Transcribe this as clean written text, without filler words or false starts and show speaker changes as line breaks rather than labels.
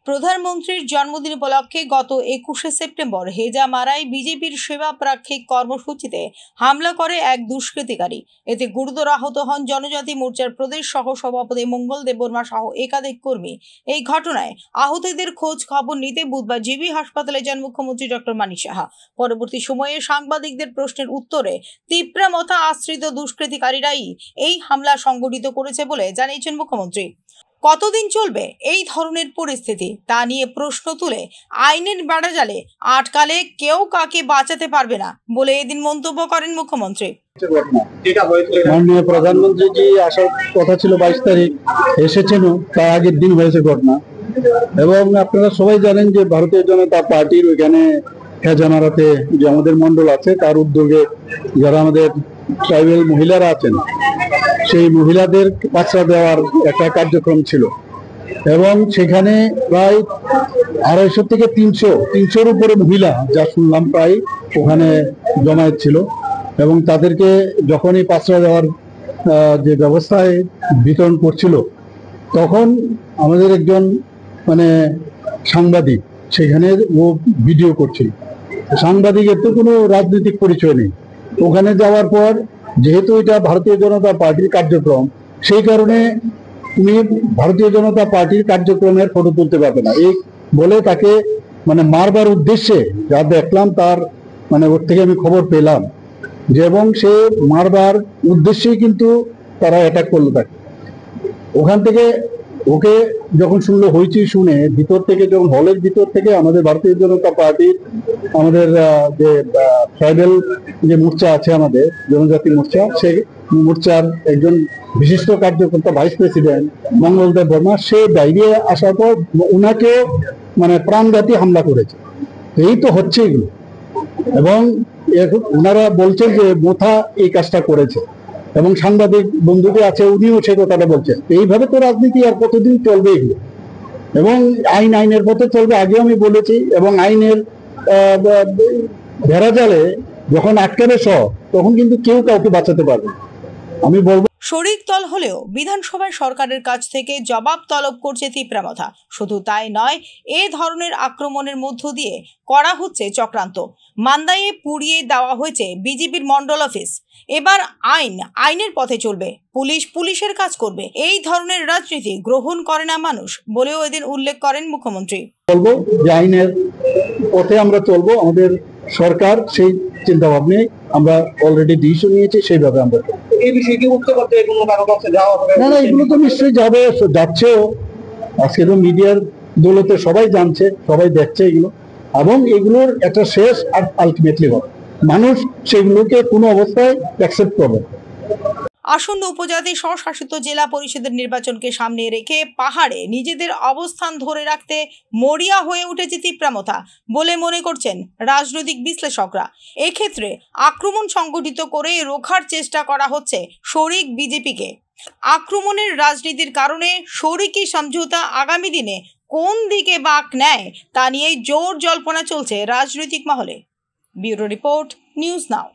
প্রধানমন্ত্রীর জন্মদিন উপলক্ষে গত 21শে সেপ্টেম্বর হেজামারায় বিজেপির সেবা প্রাক্ষিক কর্মসূচিতে হামলা করে এক দুষ্কৃতিকারী। এতে গুরুতর আহত হন জনজাতি মোর্চার প্রদেশ সহ সভাপতি মঙ্গল দেববর্মা সহ একাধিক কর্মী। এই ঘটনায় আহতদের খোঁজ খবর নিতে বুধবার জিবি হাসপাতালে যান মুখ্যমন্ত্রী ডক্টর মানিক সাহা। পরবর্তী সময়ে সাংবাদিকদের প্রশ্নের উত্তরে তীব্রামথা আশ্রিত দুষ্কৃতিকারীরাই এই হামলা সংগঠিত করেছে বলে জানিয়েছেন মুখ্যমন্ত্রী। কতদিন চলবে এই ধরনের পরিস্থিতি তা নিয়ে প্রশ্ন তুলে আইনের বেড়াজালে আটকালে কেউ কাকে বাঁচাতে পারবে না বলে এদিন মন্তব্য করেন মুখ্যমন্ত্রী।
মাননীয় প্রধানমন্ত্রী জি আসার কথা ছিল 22 তারিখ, এসেছেন তার আগের দিন হয়েছে ঘটনা। এবং আপনারা সবাই জানেন যে ভারতীয় জনতা পার্টির ওইখানে হেজামারাতে যে আমাদের মন্ডল আছে তার উদ্যোগে যারা আমাদের ট্রাইবেল মহিলারা আছেন সেই মহিলাদের বাচ্চা দেওয়ার একটা কার্যক্রম ছিল এবং সেখানে প্রায় 250 থেকে 300-300-র উপরে মহিলা যা শুনলাম প্রায় ওখানে জমায়েত ছিল এবং তাদেরকে যখনই বাচ্চা দেওয়ার যে ব্যবস্থায় বিতরণ করছিল তখন আমাদের একজন সাংবাদিক সেখানে ও ভিডিও করছিল। সাংবাদিকের তো কোনো রাজনৈতিক পরিচয় নেই। ওখানে যাওয়ার পর যেহেতু এটা ভারতীয় জনতা পার্টির কার্যক্রম সেই কারণে তুমি ভারতীয় জনতা পার্টির কার্যক্রমের ফটো তুলতে পারবে না এই বলে তাকে মারবার উদ্দেশ্যে যা দেখলাম তার ওর থেকে আমি খবর পেলাম যে এবং সে মারবার উদ্দেশ্যেই কিন্তু তারা অ্যাটাক করলো তাকে। ওখান থেকে ওকে যখন শুনলো হইচি শুনে ভিতর থেকে যখন হলের ভিতর থেকে আমাদের ভারতীয় জনতা পার্টির আমাদের যে ট্রাইবেল যে মোর্চা আছে আমাদের জনজাতি মোর্চা সেই মোর্চার একজন বিশিষ্ট কার্যকর্তা ভাইস প্রেসিডেন্ট মঙ্গল দেববর্মা সে বাইরে আসার পর ওনাকে প্রাণঘাতী হামলা করেছে। এই তো হচ্ছে এগুলো এবং ওনারা বলছেন যে মোথা এই কাজটা করেছে এবং সাংবাদিক বন্ধুকে আছে উনিও সে কথাটা বলছেন। এইভাবে তো রাজনীতি আর কতদিন চলবে এগুলো এবং আইনের পথে চলবে আগেও আমি বলেছি এবং আইনের বেড়াজালে যখন আটকাবে সব তখন কিন্তু কেউ কাউকে বাঁচাতে পারবে। আমি বলবো
শরিক দল হলেও বিধানসভায় সরকারের কাছ থেকে জবাব তলব করছে তীব্রামথা। শুধু তাই নয়, এ ধরনের আক্রমণের মধ্য দিয়ে করা হচ্ছে চক্রান্ত। মান্দায়ে পুড়িয়ে দেওয়া হয়েছে বিজেপির মন্ডল অফিস। এবার আইনের পথে চলবে, পুলিশের কাজ করবে। এই ধরনের রাজনীতি গ্রহণ করে না মানুষ বলেও এদিন উল্লেখ করেন মুখ্যমন্ত্রী।
বলবো যে আইনের পথে আমরা চলবো। আমাদের সরকার সেই চিন্তা ভাবনা আমরা অলরেডি ডিসিশন নিয়েছি, সেইভাবে আমরা এই বিষয়ে কি উত্তর করতে কোনো কারো কাছে যাওয়া হবে না? এগুলো তো নিশ্চয়ই যাচ্ছেও। আজকে তো মিডিয়ার দৌলতে সবাই জানছে, সবাই দেখছে এগুলো এবং এগুলোর একটা শেষ আর আলটিমেটলি হবে। মানুষ সেগুলোকে কোনো অবস্থায় অ্যাকসেপ্ট করবে।
আসন্ন উপজাতি স্বশাসিত জেলা পরিষদের নির্বাচনকে সামনে রেখে পাহাড়ে নিজেদের অবস্থান ধরে রাখতে মরিয়া হয়ে উঠেছে তীব্রামথা বলে মনে করছেন রাজনৈতিক বিশ্লেষকরা। এক্ষেত্রে আক্রমণ সংগঠিত করে রোখার চেষ্টা করা হচ্ছে শরিক বিজেপিকে। আক্রমণের রাজনীতির কারণে শরিকি সমঝোতা আগামী দিনে কোন দিকে বাঁক নেয় তা নিয়ে জোর জল্পনা চলছে রাজনৈতিক মহলে। Bureau report, news now.